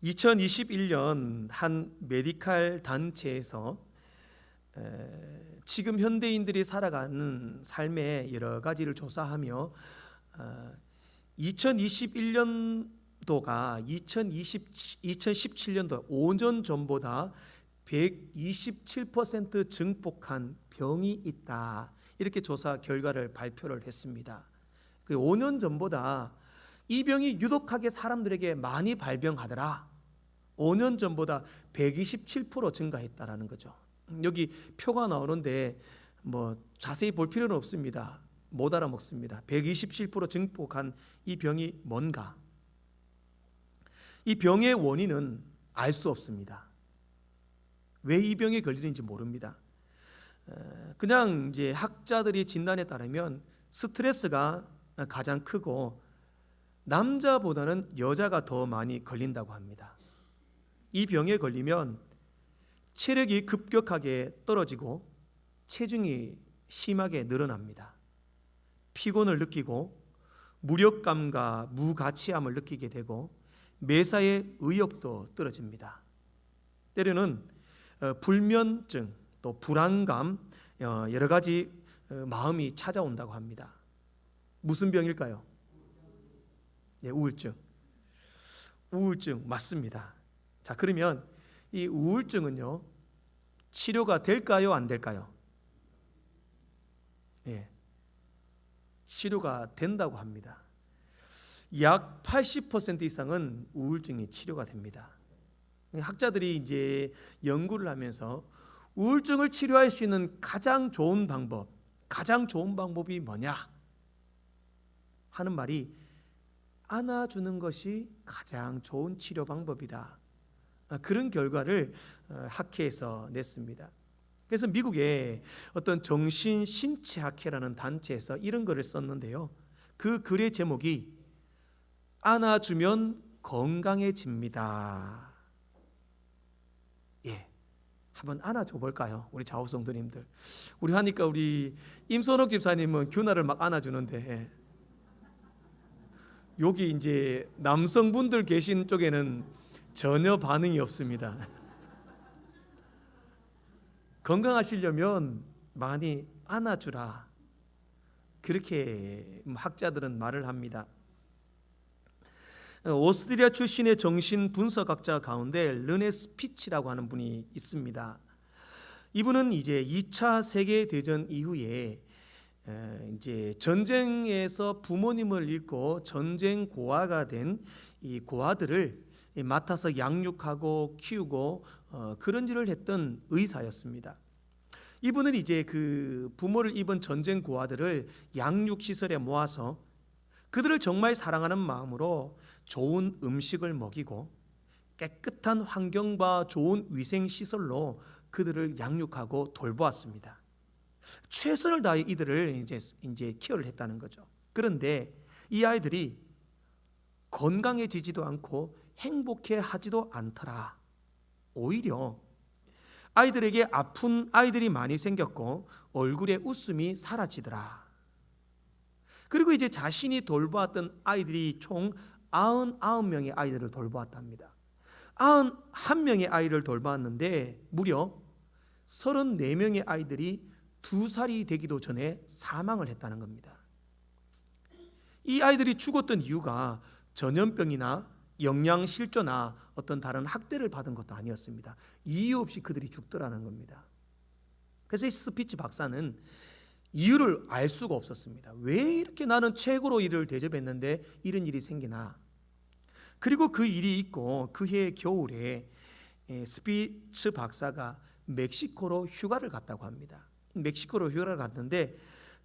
2021년 한 메디칼 단체에서 지금 현대인들이 살아가는 삶의 여러 가지를 조사하며 2021년도가 2017년도 5년 전보다 127% 증폭한 병이 있다, 이렇게 조사 결과를 발표를 했습니다. 그 5년 전보다 이 병이 유독하게 사람들에게 많이 발병하더라. 5년 전보다 127% 증가했다라는 거죠. 여기 표가 나오는데 뭐 자세히 볼 필요는 없습니다. 못 알아먹습니다. 127% 증폭한 이 병이 뭔가? 이 병의 원인은 알 수 없습니다. 왜 이 병에 걸리는지 모릅니다. 그냥 이제 학자들이 진단에 따르면 스트레스가 가장 크고 남자보다는 여자가 더 많이 걸린다고 합니다. 이 병에 걸리면 체력이 급격하게 떨어지고 체중이 심하게 늘어납니다. 피곤을 느끼고 무력감과 무가치함을 느끼게 되고 매사에 의욕도 떨어집니다. 때로는 불면증, 또 불안감, 여러 가지 마음이 찾아온다고 합니다. 무슨 병일까요? 예, 우울증. 우울증 맞습니다. 자, 그러면 이 우울증은요, 치료가 될까요, 안 될까요? 예, 치료가 된다고 합니다. 약 80% 이상은 우울증이 치료가 됩니다. 학자들이 이제 연구를 하면서 우울증을 치료할 수 있는 가장 좋은 방법이 뭐냐 하는 말이 안아주는 것이 가장 좋은 치료 방법이다. 그런 결과를 학회에서 냈습니다. 그래서 미국의 어떤 정신신체학회라는 단체에서 이런 글을 썼는데요, 그 글의 제목이 안아주면 건강해집니다. 예, 한번 안아줘 볼까요? 우리 좌우성도님들. 우리 하니까 우리 임선옥 집사님은 균화를 막 안아주는데, 여기 이제 남성분들 계신 쪽에는 전혀 반응이 없습니다. 건강하시려면 많이 안아주라, 그렇게 학자들은 말을 합니다. 오스트리아 출신의 정신분석학자 가운데 르네 스피치라고 하는 분이 있습니다. 이분은 이제 2차 세계대전 이후에 이제 전쟁에서 부모님을 잃고 전쟁 고아가 된 이 고아들을 맡아서 양육하고 키우고 그런 일을 했던 의사였습니다. 이분은 이제 그 부모를 입은 전쟁 고아들을 양육시설에 모아서 그들을 정말 사랑하는 마음으로 좋은 음식을 먹이고 깨끗한 환경과 좋은 위생시설로 그들을 양육하고 돌보았습니다. 최선을 다해 이들을 이제 케어를 했다는 거죠. 그런데 이 아이들이 건강해지지도 않고 행복해 하지도 않더라. 오히려 아이들에게 아픈 아이들이 많이 생겼고 얼굴에 웃음이 사라지더라. 그리고 이제 자신이 돌보았던 아이들이 총 99명의 아이들을 돌보았답니다. 91명의 아이를 돌보았는데 무려 34명의 아이들이 2살이 되기도 전에 사망을 했다는 겁니다. 이 아이들이 죽었던 이유가 전염병이나 영양실조나 어떤 다른 학대를 받은 것도 아니었습니다. 이유 없이 그들이 죽더라는 겁니다. 그래서 이 스피치 박사는 이유를 알 수가 없었습니다. 왜 이렇게 나는 최고로 이를 대접했는데 이런 일이 생기나. 그리고 그 일이 있고 그해 겨울에 스피치 박사가 멕시코로 휴가를 갔다고 합니다. 멕시코로 휴가를 갔는데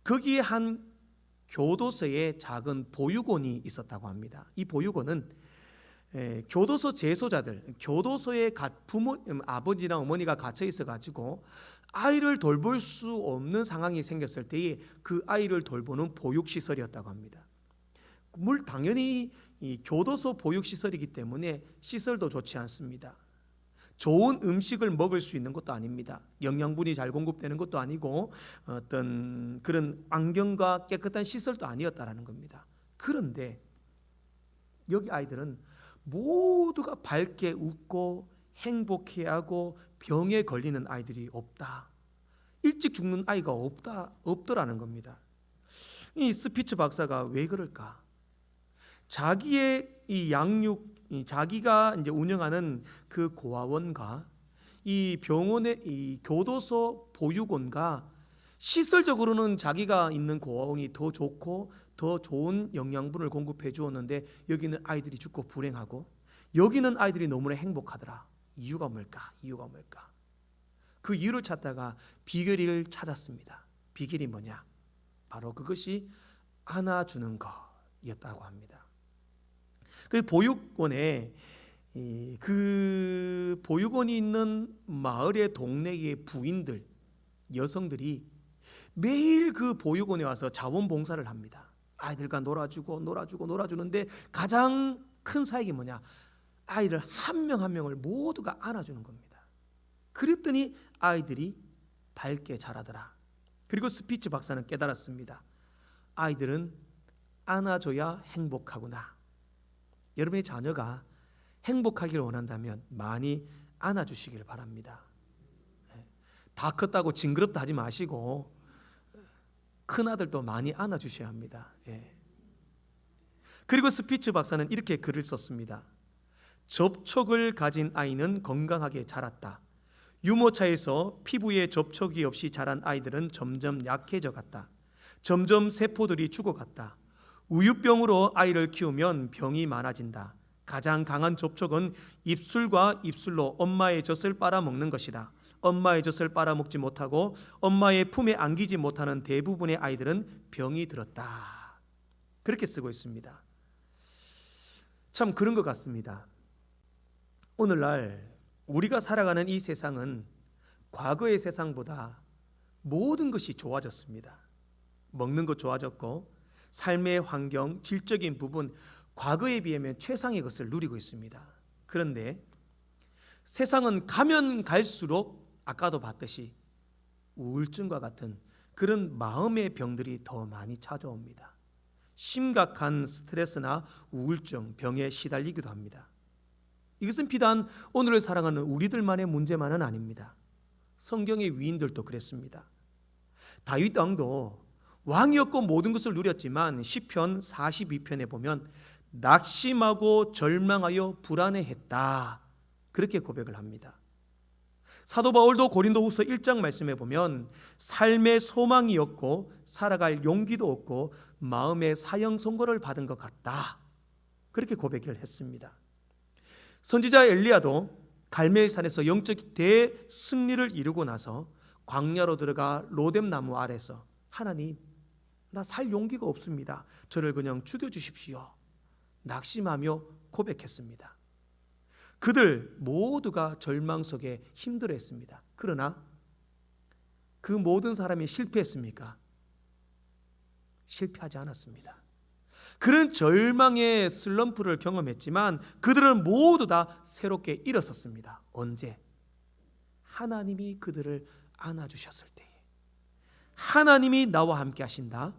거기에 한 교도소에 작은 보육원이 있었다고 합니다. 이 보육원은 교도소 재소자들, 교도소에 아버지나 어머니가 갇혀 있어가지고 아이를 돌볼 수 없는 상황이 생겼을 때에 그 아이를 돌보는 보육시설이었다고 합니다. 당연히 이 교도소 보육시설이기 때문에 시설도 좋지 않습니다. 좋은 음식을 먹을 수 있는 것도 아닙니다. 영양분이 잘 공급되는 것도 아니고 어떤 그런 환경과 깨끗한 시설도 아니었다라는 겁니다. 그런데 여기 아이들은 모두가 밝게 웃고 행복해하고 병에 걸리는 아이들이 없다. 일찍 죽는 아이가 없더라는 겁니다. 이 스피츠 박사가 왜 그럴까? 자기의 이 자기가 이제 운영하는 그 고아원과 이 병원의 이 교도소 보육원과 시설적으로는 자기가 있는 고아원이 더 좋고 더 좋은 영양분을 공급해 주었는데 여기는 아이들이 죽고 불행하고 여기는 아이들이 너무나 행복하더라. 이유가 뭘까? 그 이유를 찾다가 비결을 찾았습니다. 비결이 뭐냐? 바로 그것이 안아주는 것이었다고 합니다. 그 보육원에 그 보육원이 있는 마을의 동네의 부인들, 여성들이 매일 그 보육원에 와서 자원봉사를 합니다. 아이들과 놀아주는데 가장 큰 사역이 뭐냐? 아이들 한 명 한 명을 모두가 안아주는 겁니다. 그랬더니 아이들이 밝게 자라더라. 그리고 스피츠 박사는 깨달았습니다. 아이들은 안아줘야 행복하구나. 여러분의 자녀가 행복하기를 원한다면 많이 안아주시길 바랍니다. 다 컸다고 징그럽다 하지 마시고 큰아들도 많이 안아주셔야 합니다. 그리고 스피츠 박사는 이렇게 글을 썼습니다. 접촉을 가진 아이는 건강하게 자랐다. 유모차에서 피부에 접촉이 없이 자란 아이들은 점점 약해져 갔다. 점점 세포들이 죽어갔다. 우유병으로 아이를 키우면 병이 많아진다. 가장 강한 접촉은 입술과 입술로 엄마의 젖을 빨아먹는 것이다. 엄마의 젖을 빨아먹지 못하고 엄마의 품에 안기지 못하는 대부분의 아이들은 병이 들었다. 그렇게 쓰고 있습니다. 참 그런 것 같습니다. 오늘날 우리가 살아가는 이 세상은 과거의 세상보다 모든 것이 좋아졌습니다. 먹는 것 좋아졌고 삶의 환경, 질적인 부분 과거에 비하면 최상의 것을 누리고 있습니다. 그런데 세상은 가면 갈수록 아까도 봤듯이 우울증과 같은 그런 마음의 병들이 더 많이 찾아옵니다. 심각한 스트레스나 우울증, 병에 시달리기도 합니다. 이것은 비단 오늘을 살아가는 우리들만의 문제만은 아닙니다. 성경의 위인들도 그랬습니다. 다윗 왕도 왕이었고 모든 것을 누렸지만 시편 42편에 보면 낙심하고 절망하여 불안해했다. 그렇게 고백을 합니다. 사도 바울도 고린도후서 1장 말씀에 보면 삶의 소망이 없고 살아갈 용기도 없고 마음의 사형 선고를 받은 것 같다. 그렇게 고백을 했습니다. 선지자 엘리야도 갈멜산에서 영적 대승리를 이루고 나서 광야로 들어가 로뎀나무 아래서 하나님, 나 살 용기가 없습니다. 저를 그냥 죽여주십시오. 낙심하며 고백했습니다. 그들 모두가 절망 속에 힘들어했습니다. 그러나 그 모든 사람이 실패했습니까? 실패하지 않았습니다. 그런 절망의 슬럼프를 경험했지만 그들은 모두 다 새롭게 일어섰습니다. 언제? 하나님이 그들을 안아주셨을 때에. 하나님이 나와 함께 하신다.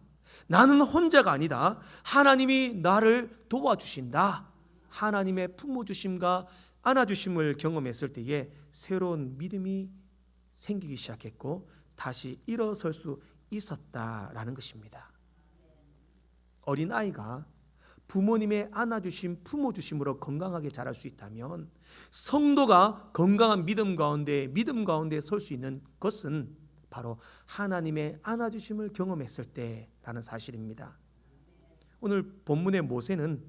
나는 혼자가 아니다. 하나님이 나를 도와주신다. 하나님의 품어주심과 안아주심을 경험했을 때에 새로운 믿음이 생기기 시작했고 다시 일어설 수 있었다라는 것입니다. 어린아이가 부모님의 안아주심, 품어주심으로 건강하게 자랄 수 있다면 성도가 건강한 믿음 가운데 설 수 있는 것은 바로 하나님의 안아주심을 경험했을 때라는 사실입니다. 오늘 본문의 모세는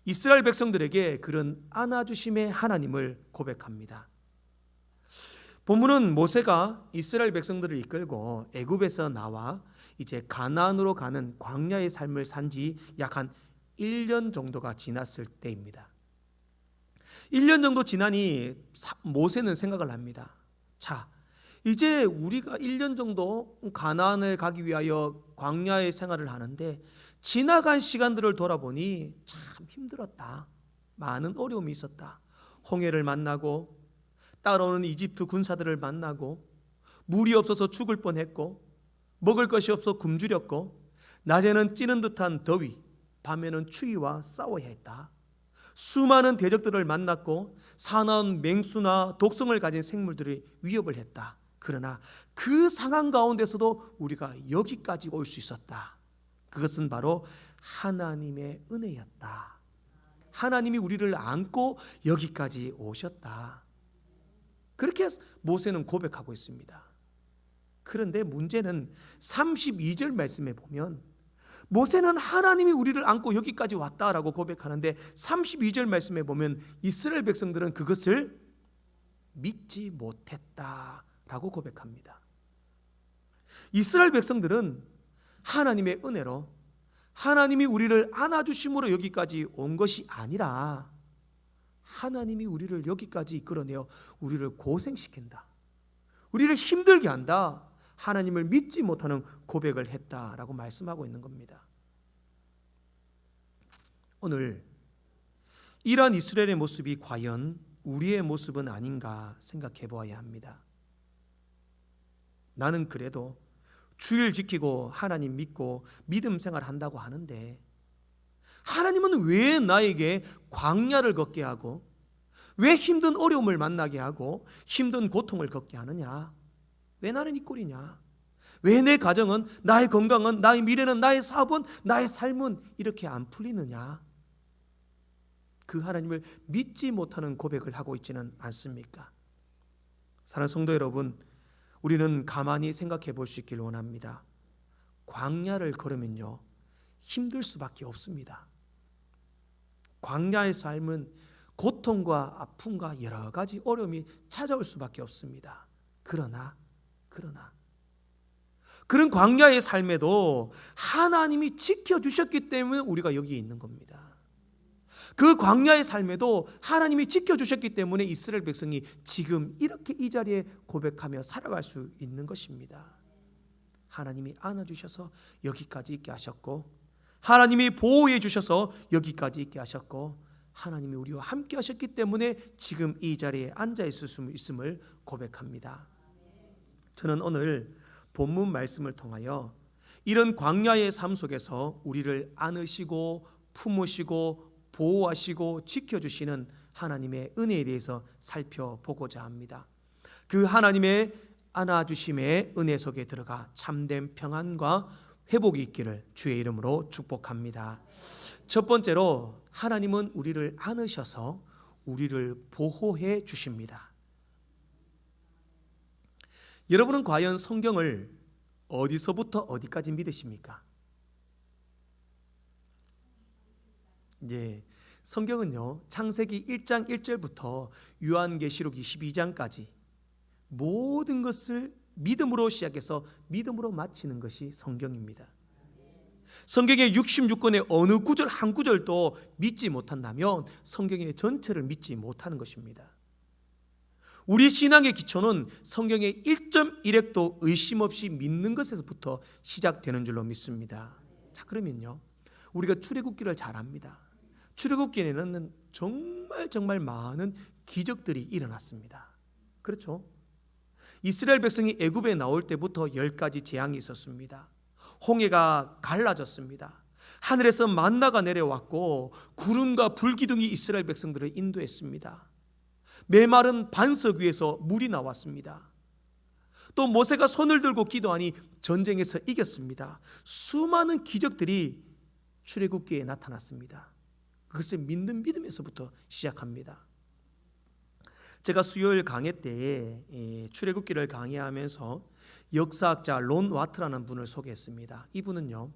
이스라엘 백성들에게 그런 안아주심의 하나님을 고백합니다. 본문은 모세가 이스라엘 백성들을 이끌고 애굽에서 나와 이제 가나안으로 가는 광야의 삶을 산 지 약 한 1년 정도가 지났을 때입니다. 1년 정도 지나니 모세는 생각을 합니다. 자, 이제 우리가 1년 정도 가나안을 가기 위하여 광야의 생활을 하는데 지나간 시간들을 돌아보니 참 힘들었다. 많은 어려움이 있었다. 홍해를 만나고 따라오는 이집트 군사들을 만나고 물이 없어서 죽을 뻔했고 먹을 것이 없어 굶주렸고 낮에는 찌는 듯한 더위, 밤에는 추위와 싸워야 했다. 수많은 대적들을 만났고 사나운 맹수나 독성을 가진 생물들이 위협을 했다. 그러나 그 상황 가운데서도 우리가 여기까지 올 수 있었다. 그것은 바로 하나님의 은혜였다. 하나님이 우리를 안고 여기까지 오셨다. 그렇게 모세는 고백하고 있습니다. 그런데 문제는 32절 말씀에 보면 모세는 하나님이 우리를 안고 여기까지 왔다라고 고백하는데 32절 말씀에 보면 이스라엘 백성들은 그것을 믿지 못했다라고 고백합니다. 이스라엘 백성들은 하나님의 은혜로 하나님이 우리를 안아주심으로 여기까지 온 것이 아니라 하나님이 우리를 여기까지 이끌어내어 우리를 고생시킨다, 우리를 힘들게 한다, 하나님을 믿지 못하는 고백을 했다라고 말씀하고 있는 겁니다. 오늘 이러한 이스라엘의 모습이 과연 우리의 모습은 아닌가 생각해 보아야 합니다. 나는 그래도 주일 지키고 하나님 믿고 믿음 생활 한다고 하는데 하나님은 왜 나에게 광야를 걷게 하고 왜 힘든 어려움을 만나게 하고 힘든 고통을 겪게 하느냐? 왜 나는 이 꼴이냐? 왜 내 가정은, 나의 건강은, 나의 미래는, 나의 사업은, 나의 삶은 이렇게 안 풀리느냐? 그 하나님을 믿지 못하는 고백을 하고 있지는 않습니까? 사랑하는 성도 여러분, 우리는 가만히 생각해 볼 수 있기를 원합니다. 광야를 걸으면요, 힘들 수밖에 없습니다. 광야의 삶은 고통과 아픔과 여러 가지 어려움이 찾아올 수밖에 없습니다. 그러나 그런 광야의 삶에도 하나님이 지켜주셨기 때문에 우리가 여기에 있는 겁니다. 그 광야의 삶에도 하나님이 지켜주셨기 때문에 이스라엘 백성이 지금 이렇게 이 자리에 고백하며 살아갈 수 있는 것입니다. 하나님이 안아주셔서 여기까지 있게 하셨고, 하나님이 보호해 주셔서 여기까지 있게 하셨고, 하나님이 우리와 함께 하셨기 때문에 지금 이 자리에 앉아 있음을 고백합니다. 저는 오늘 본문 말씀을 통하여 이런 광야의 삶 속에서 우리를 안으시고 품으시고 보호하시고 지켜주시는 하나님의 은혜에 대해서 살펴보고자 합니다. 그 하나님의 안아주심의 은혜 속에 들어가 참된 평안과 회복이 있기를 주의 이름으로 축복합니다. 첫 번째로 하나님은 우리를 안으셔서 우리를 보호해 주십니다. 여러분은 과연 성경을 어디서부터 어디까지 믿으십니까? 예, 성경은요, 창세기 1장 1절부터 요한계시록 22장까지 모든 것을 믿음으로 시작해서 믿음으로 마치는 것이 성경입니다. 성경의 66권의 어느 구절 한 구절도 믿지 못한다면 성경의 전체를 믿지 못하는 것입니다. 우리 신앙의 기초는 성경의 1.1획도 의심 없이 믿는 것에서부터 시작되는 줄로 믿습니다. 자, 그러면요, 우리가 출애굽기를 잘 압니다. 출애굽기에는 정말 많은 기적들이 일어났습니다. 그렇죠? 이스라엘 백성이 애굽에 나올 때부터 10가지 재앙이 있었습니다. 홍해가 갈라졌습니다. 하늘에서 만나가 내려왔고 구름과 불기둥이 이스라엘 백성들을 인도했습니다. 메마른 반석 위에서 물이 나왔습니다. 또 모세가 손을 들고 기도하니 전쟁에서 이겼습니다. 수많은 기적들이 출애굽기에 나타났습니다. 그것을 믿는 믿음에서부터 시작합니다. 제가 수요일 강해 때에 출애굽기를 강의하면서 역사학자 론 와트라는 분을 소개했습니다. 이분은요,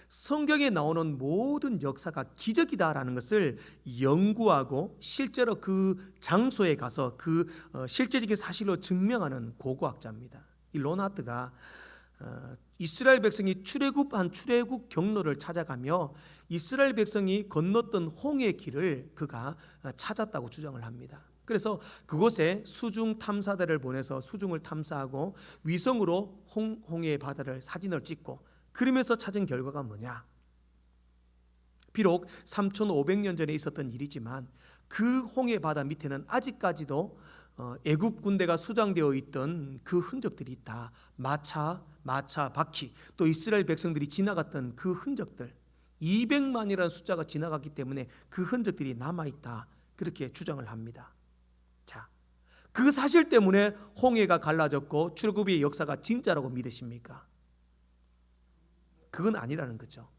성경에 나오는 모든 역사가 기적이다라는 것을 연구하고 실제로 그 장소에 가서 그 실제적인 사실로 증명하는 고고학자입니다. 이 론 와트가 이스라엘 백성이 출애굽한 출애굽 경로를 찾아가며 이스라엘 백성이 건넜던 홍해 길을 그가 찾았다고 주장을 합니다. 그래서 그곳에 수중 탐사대를 보내서 수중을 탐사하고 위성으로 홍해 바다를 사진을 찍고 그러면서 찾은 결과가 뭐냐? 비록 3,500년 전에 있었던 일이지만 그 홍해 바다 밑에는 아직까지도 애굽 군대가 수장되어 있던 그 흔적들이 있다. 마차 바퀴, 또 이스라엘 백성들이 지나갔던 그 흔적들, 200만이라는 숫자가 지나갔기 때문에 그 흔적들이 남아있다, 그렇게 주장을 합니다. 자, 그 사실 때문에 홍해가 갈라졌고 출애굽의 역사가 진짜라고 믿으십니까? 그건 아니라는 거죠.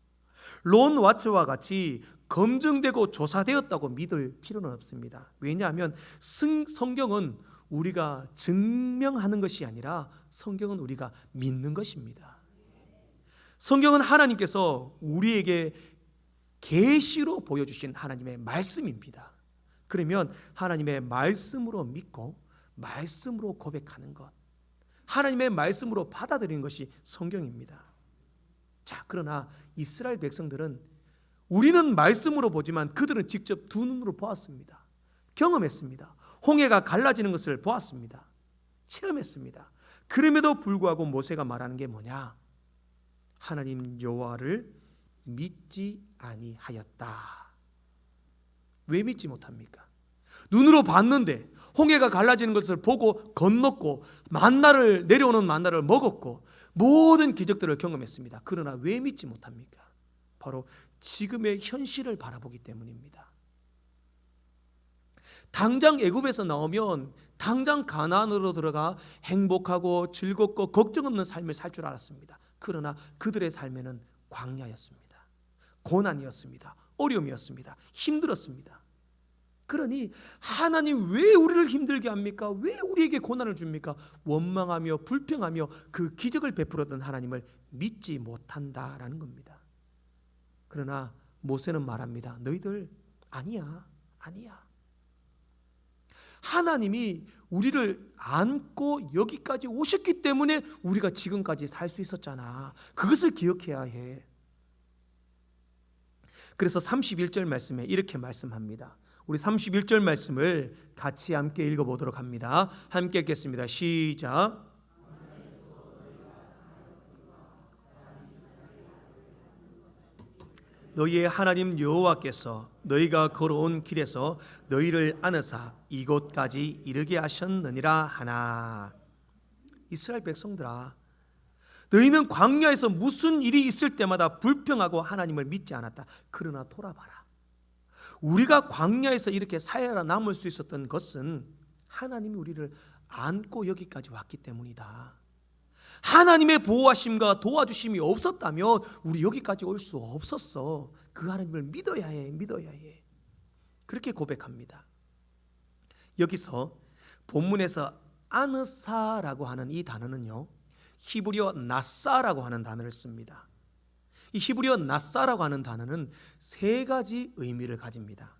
론 와츠와 같이 검증되고 조사되었다고 믿을 필요는 없습니다. 왜냐하면 성경은 우리가 증명하는 것이 아니라 성경은 우리가 믿는 것입니다. 성경은 하나님께서 우리에게 계시로 보여주신 하나님의 말씀입니다. 그러면 하나님의 말씀으로 믿고 말씀으로 고백하는 것, 하나님의 말씀으로 받아들이는 것이 성경입니다. 자, 그러나 이스라엘 백성들은 우리는 말씀으로 보지만 그들은 직접 두 눈으로 보았습니다. 경험했습니다. 홍해가 갈라지는 것을 보았습니다. 체험했습니다. 그럼에도 불구하고 모세가 말하는 게 뭐냐? 하나님 여호와를 믿지 아니하였다. 왜 믿지 못합니까? 눈으로 봤는데 홍해가 갈라지는 것을 보고 건넜고 만나를 내려오는 만나를 먹었고 모든 기적들을 경험했습니다. 그러나 왜 믿지 못합니까? 바로 지금의 현실을 바라보기 때문입니다. 당장 애굽에서 나오면 당장 가나안으로 들어가 행복하고 즐겁고 걱정 없는 삶을 살 줄 알았습니다. 그러나 그들의 삶에는 광야였습니다. 고난이었습니다. 어려움이었습니다. 힘들었습니다. 그러니 하나님 왜 우리를 힘들게 합니까? 왜 우리에게 고난을 줍니까? 원망하며 불평하며 그 기적을 베풀었던 하나님을 믿지 못한다라는 겁니다. 그러나 모세는 말합니다. 너희들 아니야. 하나님이 우리를 안고 여기까지 오셨기 때문에 우리가 지금까지 살 수 있었잖아. 그것을 기억해야 해. 그래서 31절 말씀에 이렇게 말씀합니다. 우리 31절 말씀을 같이 함께 읽어보도록 합니다. 함께 읽겠습니다. 시작. 너희의 하나님 여호와께서 너희가 걸어온 길에서 너희를 안으사 이곳까지 이르게 하셨느니라 하나. 이스라엘 백성들아, 너희는 광야에서 무슨 일이 있을 때마다 불평하고 하나님을 믿지 않았다. 그러나 돌아봐라. 우리가 광야에서 이렇게 살아남을 수 있었던 것은 하나님이 우리를 안고 여기까지 왔기 때문이다. 하나님의 보호하심과 도와주심이 없었다면 우리 여기까지 올 수 없었어. 그 하나님을 믿어야 해. 그렇게 고백합니다. 여기서 본문에서 아느사라고 하는 이 단어는요, 히브리어 나사라고 하는 단어를 씁니다. 이 히브리어 나사라고 하는 단어는 세 가지 의미를 가집니다.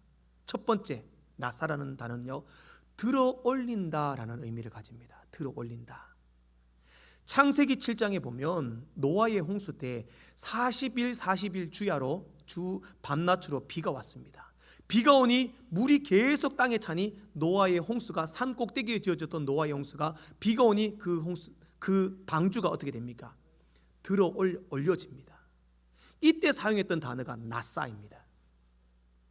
첫 번째, 나사라는 단어는요, 들어 올린다라는 의미를 가집니다. 들어 올린다. 창세기 7장에 보면 노아의 홍수 때 40일 주야로 주 밤낮으로 비가 왔습니다. 비가 오니 물이 계속 땅에 차니 노아의 홍수가 산 꼭대기에 지어졌던 노아의 홍수가 비가 오니 그 방주가 어떻게 됩니까? 들어 올려집니다. 이때 사용했던 단어가 나사입니다.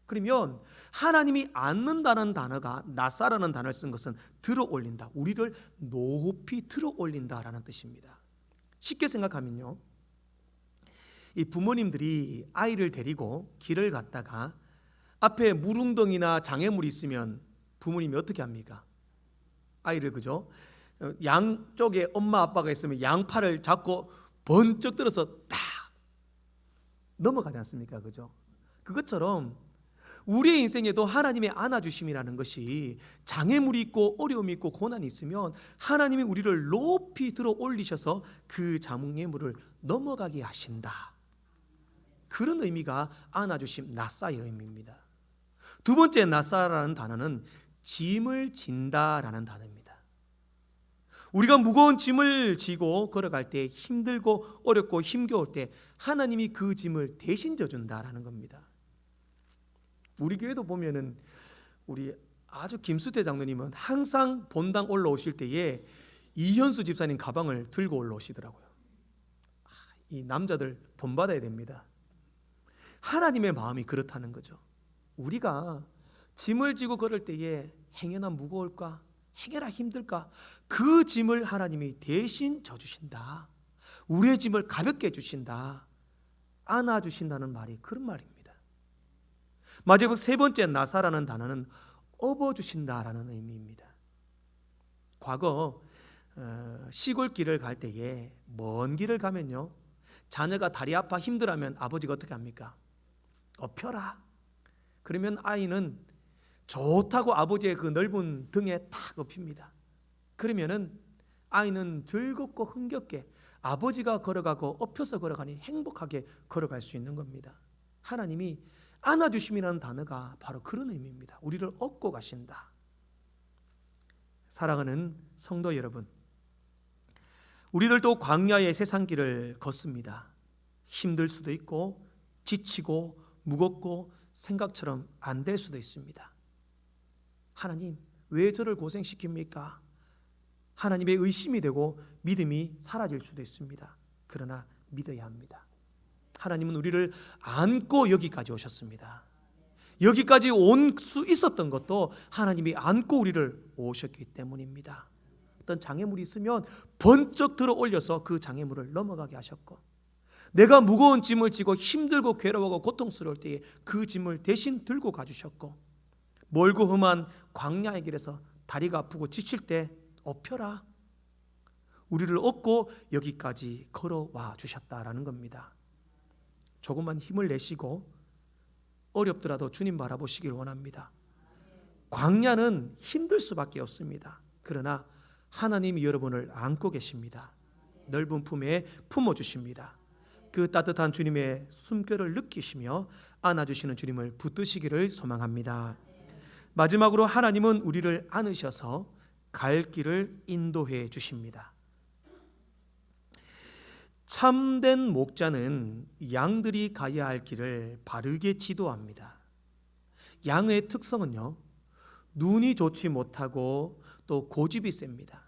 그러면 하나님이 안는다는 단어가 나사라는 단어를 쓴 것은 들어 올린다, 우리를 높이 들어 올린다라는 뜻입니다. 쉽게 생각하면요, 이 부모님들이 아이를 데리고 길을 갔다가 앞에 물웅덩이나 장애물이 있으면 부모님이 어떻게 합니까? 아이를, 그죠? 양쪽에 엄마 아빠가 있으면 양팔을 잡고 번쩍 들어서 딱 넘어가지 않습니까? 그죠? 그것처럼 우리의 인생에도 하나님의 안아주심이라는 것이 장애물이 있고 어려움이 있고 고난이 있으면 하나님이 우리를 높이 들어 올리셔서 그 장애물을 넘어가게 하신다. 그런 의미가 안아주심, 나사의 의미입니다. 두 번째 나사라는 단어는 짐을 진다라는 단어입니다. 우리가 무거운 짐을 지고 걸어갈 때 힘들고 어렵고 힘겨울 때 하나님이 그 짐을 대신 져준다라는 겁니다. 우리 교회도 보면은 우리 아주 김수태 장로님은 항상 본당 올라오실 때에 이현수 집사님 가방을 들고 올라오시더라고요. 이 남자들 본받아야 됩니다. 하나님의 마음이 그렇다는 거죠. 우리가 짐을 지고 걸을 때에 행여나 무거울까? 행여나 힘들까? 그 짐을 하나님이 대신 져주신다. 우리의 짐을 가볍게 해주신다. 안아주신다는 말이 그런 말입니다. 마지막 세 번째 나사라는 단어는 업어주신다라는 의미입니다. 과거 시골길을 갈 때에 먼 길을 가면요, 자녀가 다리 아파 힘들어하면 아버지가 어떻게 합니까? 업혀라. 그러면 아이는 좋다고 아버지의 그 넓은 등에 탁 업힙니다. 그러면은 아이는 즐겁고 흥겹게 아버지가 걸어가고 업혀서 걸어가니 행복하게 걸어갈 수 있는 겁니다. 하나님이 안아주심이라는 단어가 바로 그런 의미입니다. 우리를 업고 가신다. 사랑하는 성도 여러분, 우리들도 광야의 세상길을 걷습니다. 힘들 수도 있고 지치고 무겁고 생각처럼 안 될 수도 있습니다. 하나님, 왜 저를 고생시킵니까? 하나님의 의심이 되고 믿음이 사라질 수도 있습니다. 그러나 믿어야 합니다. 하나님은 우리를 안고 여기까지 오셨습니다. 여기까지 온 수 있었던 것도 하나님이 안고 우리를 오셨기 때문입니다. 어떤 장애물이 있으면 번쩍 들어 올려서 그 장애물을 넘어가게 하셨고, 내가 무거운 짐을 지고 힘들고 괴로워하고 고통스러울 때에 그 짐을 대신 들고 가주셨고, 멀고 험한 광야의 길에서 다리가 아프고 지칠 때 업혀라. 우리를 업고 여기까지 걸어와 주셨다라는 겁니다. 조금만 힘을 내시고 어렵더라도 주님 바라보시길 원합니다. 광야는 힘들 수밖에 없습니다. 그러나 하나님이 여러분을 안고 계십니다. 넓은 품에 품어주십니다. 그 따뜻한 주님의 숨결을 느끼시며 안아주시는 주님을 붙드시기를 소망합니다. 마지막으로 하나님은 우리를 안으셔서 갈 길을 인도해 주십니다. 참된 목자는 양들이 가야 할 길을 바르게 지도합니다. 양의 특성은요, 눈이 좋지 못하고 또 고집이 셉니다.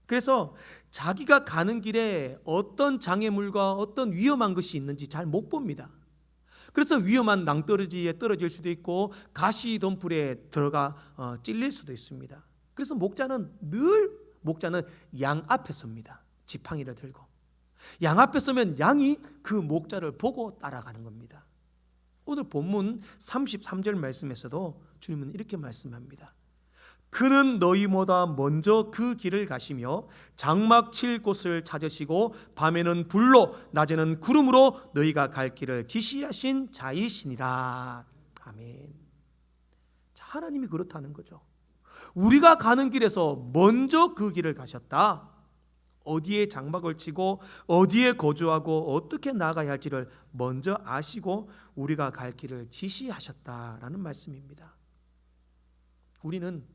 그래서 자기가 가는 길에 어떤 장애물과 어떤 위험한 것이 있는지 잘 못 봅니다. 그래서 위험한 낭떠러지에 떨어질 수도 있고 가시덤불에 들어가 찔릴 수도 있습니다. 그래서 목자는 양 앞에 섭니다. 지팡이를 들고 양 앞에 서면 양이 그 목자를 보고 따라가는 겁니다. 오늘 본문 33절 말씀에서도 주님은 이렇게 말씀합니다. 그는 너희보다 먼저 그 길을 가시며 장막 칠 곳을 찾으시고 밤에는 불로 낮에는 구름으로 너희가 갈 길을 지시하신 자이시니라. 아멘. 자, 하나님이 그렇다는 거죠. 우리가 가는 길에서 먼저 그 길을 가셨다. 어디에 장막을 치고 어디에 거주하고 어떻게 나아가야 할지를 먼저 아시고 우리가 갈 길을 지시하셨다라는 말씀입니다. 우리는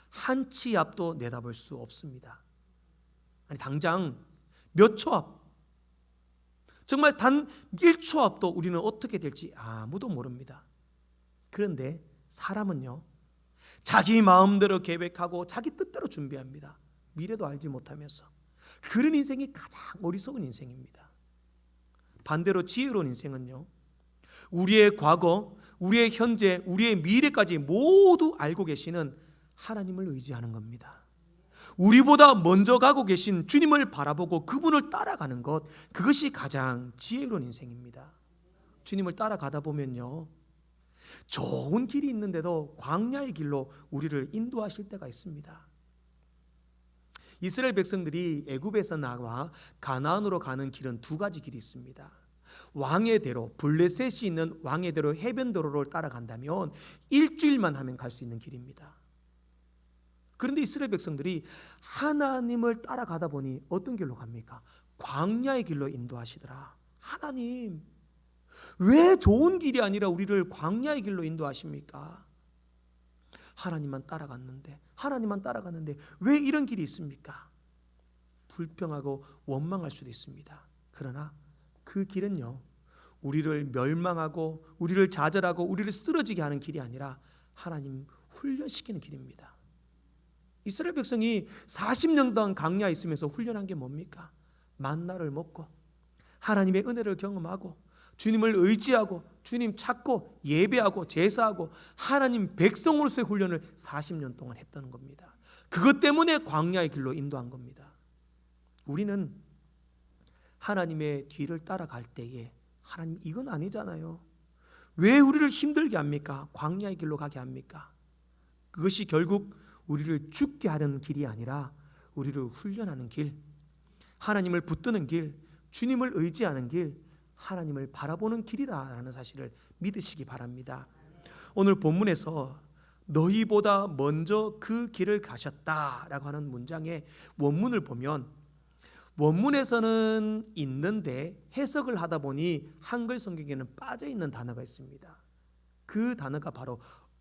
한 치 앞도 내다볼 수 없습니다. 아니, 당장 몇 초 앞, 정말 단 1초 앞도 우리는 어떻게 될지 아무도 모릅니다. 그런데 사람은요, 자기 마음대로 계획하고 자기 뜻대로 준비합니다. 미래도 알지 못하면서. 그런 인생이 가장 어리석은 인생입니다. 반대로 지혜로운 인생은요, 우리의 과거, 우리의 현재, 우리의 미래까지 모두 알고 계시는 하나님을 의지하는 겁니다. 우리보다 먼저 가고 계신 주님을 바라보고 그분을 따라가는 것, 그것이 가장 지혜로운 인생입니다. 주님을 따라가다 보면요, 좋은 길이 있는데도 광야의 길로 우리를 인도하실 때가 있습니다. 이스라엘 백성들이 애굽에서 나와 가나안으로 가는 길은 두 가지 길이 있습니다. 왕의 대로, 블레셋이 있는 왕의 대로 해변도로를 따라간다면 일주일만 하면 갈 수 있는 길입니다. 그런데 이스라엘 백성들이 하나님을 따라가다 보니 어떤 길로 갑니까? 광야의 길로 인도하시더라. 하나님, 왜 좋은 길이 아니라 우리를 광야의 길로 인도하십니까? 하나님만 따라갔는데 왜 이런 길이 있습니까? 불평하고 원망할 수도 있습니다. 그러나 그 길은요, 우리를 멸망하고 우리를 좌절하고 우리를 쓰러지게 하는 길이 아니라 하나님 훈련시키는 길입니다. 이스라엘 백성이 40년 동안 광야에 있으면서 훈련한 게 뭡니까? 만나를 먹고 하나님의 은혜를 경험하고 주님을 의지하고 주님 찾고 예배하고 제사하고 하나님 백성으로서의 훈련을 40년 동안 했다는 겁니다. 그것 때문에 광야의 길로 인도한 겁니다. 우리는 하나님의 뒤를 따라갈 때에 하나님, 이건 아니잖아요. 왜 우리를 힘들게 합니까? 광야의 길로 가게 합니까? 그것이 결국 우리를 죽게 하는 길이 아니라 우리를 훈련하는 길, 하나님을 붙드는 길, 주님을 의지하는 길, 하나님을 바라보는 길이다라는 사실을 믿으시기 바랍니다. 오늘 본문에서 너희보다 먼저 그 길을 가셨다라고 하는 문장의 원문을 보면, 원문에서는 있는데 해석을 하다 보니 한글 성경에는 빠져 있는 단어가 있습니다. 그 단어가 바로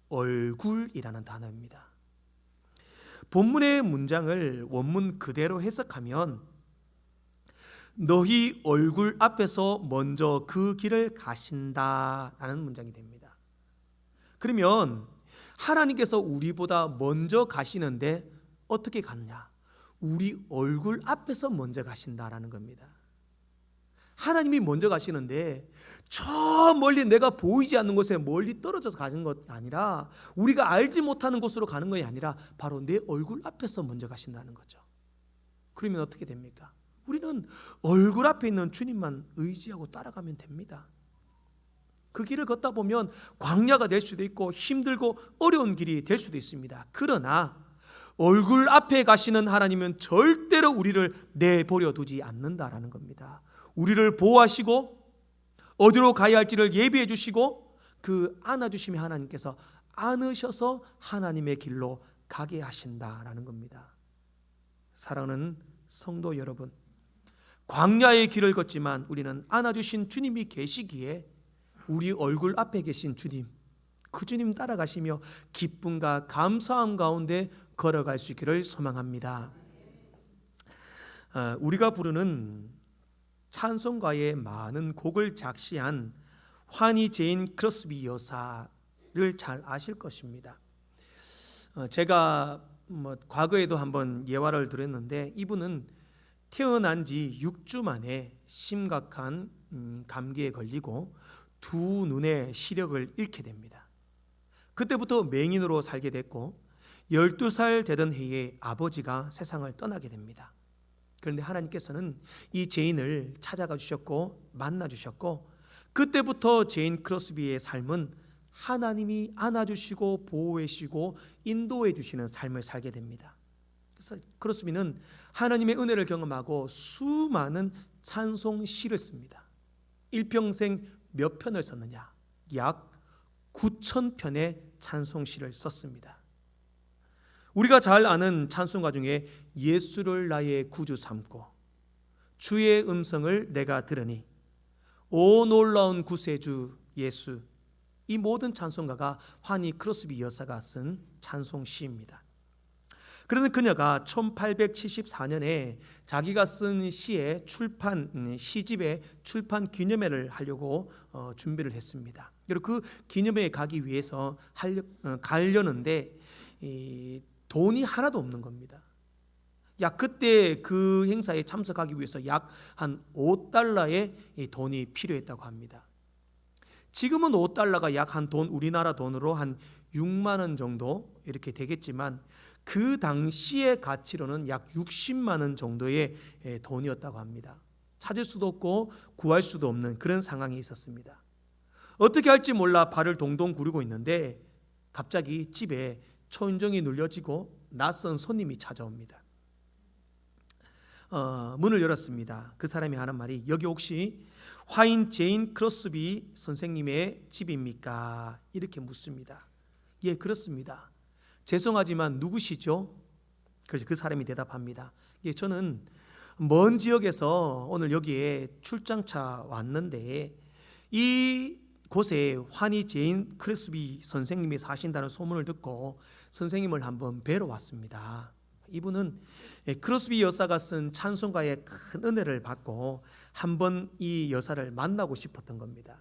얼굴이라는 단어입니다. 본문의 문장을 원문 그대로 해석하면 너희 얼굴 앞에서 먼저 그 길을 가신다라는 문장이 됩니다. 그러면 하나님께서 우리보다 먼저 가시는데 어떻게 갔냐? 우리 얼굴 앞에서 먼저 가신다라는 겁니다. 하나님이 먼저 가시는데 저 멀리 내가 보이지 않는 곳에 멀리 떨어져서 가는 것이 아니라, 우리가 알지 못하는 곳으로 가는 것이 아니라 바로 내 얼굴 앞에서 먼저 가신다는 거죠. 그러면 어떻게 됩니까? 우리는 얼굴 앞에 있는 주님만 의지하고 따라가면 됩니다. 그 길을 걷다 보면 광야가 될 수도 있고 힘들고 어려운 길이 될 수도 있습니다. 그러나 얼굴 앞에 가시는 하나님은 절대로 우리를 내버려 두지 않는다라는 겁니다. 우리를 보호하시고 어디로 가야 할지를 예비해 주시고 그 안아주심의 하나님께서 안으셔서 하나님의 길로 가게 하신다라는 겁니다. 사랑하는 성도 여러분, 광야의 길을 걷지만 우리는 안아주신 주님이 계시기에 우리 얼굴 앞에 계신 주님, 그 주님 따라가시며 기쁨과 감사함 가운데 걸어갈 수 있기를 소망합니다. 우리가 부르는 찬송가의 많은 곡을 작시한 환희 제인 크로스비 여사를 잘 아실 것입니다. 제가 과거에도 한번 예화를 드렸는데, 이분은 태어난 지 6주 만에 심각한 감기에 걸리고 두 눈의 시력을 잃게 됩니다. 그때부터 맹인으로 살게 됐고 12살 되던 해에 아버지가 세상을 떠나게 됩니다. 그런데 하나님께서는 이 제인을 찾아가 주셨고 만나 주셨고, 그때부터 제인 크로스비의 삶은 하나님이 안아주시고 보호해 주시고 인도해 주시는 삶을 살게 됩니다. 그래서 크로스비는 하나님의 은혜를 경험하고 수많은 찬송 시를 씁니다. 일평생 몇 편을 썼느냐? 약 9,000편의 찬송 시를 썼습니다. 우리가 잘 아는 찬송가 중에 예수를 나의 구주 삼고 주의 음성을 내가 들으니 오 놀라운 구세주 예수, 이 모든 찬송가가 환희 크로스비 여사가 쓴 찬송 시입니다. 그런데 그녀가 1874년에 자기가 쓴 시의 출판, 시집의 출판 기념회를 하려고 준비를 했습니다. 그리고 그 기념회에 가기 위해서 가려는데 돈이 하나도 없는 겁니다. 그때 그 행사에 참석하기 위해서 약 한 5달러의 돈이 필요했다고 합니다. 지금은 5달러가 약 한 돈, 우리나라 돈으로 한 6만 원 정도 이렇게 되겠지만 그 당시의 가치로는 약 60만 원 정도의 돈이었다고 합니다. 찾을 수도 없고 구할 수도 없는 그런 상황이 있었습니다. 어떻게 할지 몰라 발을 동동 구르고 있는데 갑자기 집에 초인종이 눌려지고 낯선 손님이 찾아옵니다. 문을 열었습니다. 그 사람이 하는 말이, 여기 혹시 화인 제인 크로스비 선생님의 집입니까? 이렇게 묻습니다. 예, 그렇습니다. 죄송하지만 누구시죠? 그래서 그 사람이 대답합니다. 예, 저는 먼 지역에서 오늘 여기에 출장차 왔는데 이 곳에 환희 제인 크로스비 선생님이 사신다는 소문을 듣고 선생님을 한번 뵈러 왔습니다. 이분은 크로스비 여사가 쓴 찬송가의 큰 은혜를 받고 한번 이 여사를 만나고 싶었던 겁니다.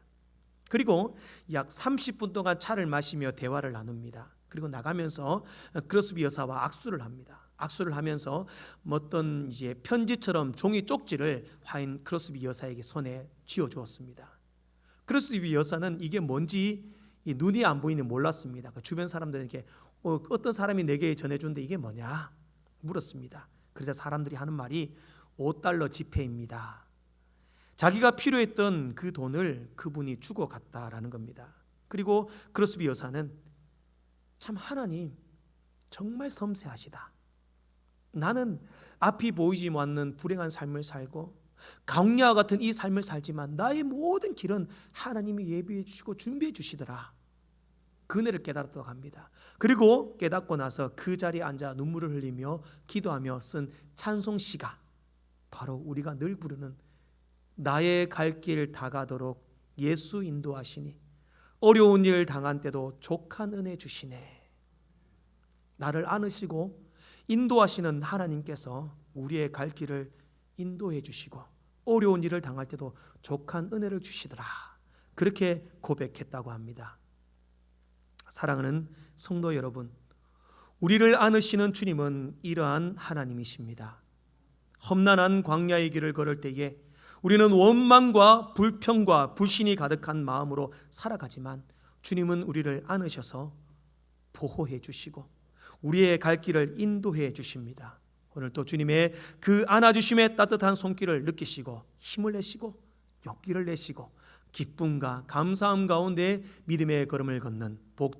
그리고 약 30분 동안 차를 마시며 대화를 나눕니다. 그리고 나가면서 크로스비 여사와 악수를 합니다. 악수를 하면서 어떤 이제 편지처럼 종이 쪽지를 화인 크로스비 여사에게 손에 쥐어 주었습니다. 크로스비 여사는 이게 뭔지 눈이 안 보이는 몰랐습니다. 주변 사람들에게 어떤 사람이 내게 전해준데 이게 뭐냐 물었습니다. 그래서 사람들이 하는 말이 5달러 지폐입니다. 자기가 필요했던 그 돈을 그분이 주고 갔다라는 겁니다. 그리고 크로스비 여사는 참 하나님 정말 섬세하시다. 나는 앞이 보이지 않는 불행한 삶을 살고 광야와 같은 이 삶을 살지만 나의 모든 길은 하나님이 예비해 주시고 준비해 주시더라. 그 은혜를 깨달았다고 합니다. 그리고 깨닫고 나서 그 자리에 앉아 눈물을 흘리며 기도하며 쓴 찬송시가 바로 우리가 늘 부르는 나의 갈 길 다가도록 예수 인도하시니 어려운 일 당한 때도 족한 은혜 주시네. 나를 안으시고 인도하시는 하나님께서 우리의 갈 길을 인도해 주시고 어려운 일을 당할 때도 족한 은혜를 주시더라. 그렇게 고백했다고 합니다. 사랑하는 성도 여러분, 우리를 안으시는 주님은 이러한 하나님이십니다. 험난한 광야의 길을 걸을 때에 우리는 원망과 불평과 불신이 가득한 마음으로 살아가지만 주님은 우리를 안으셔서 보호해 주시고 우리의 갈 길을 인도해 주십니다. 오늘 또 주님의 그 안아주심의 따뜻한 손길을 느끼시고 힘을 내시고 용기를 내시고 기쁨과 감사함 가운데 믿음의 걸음을 걷는 복된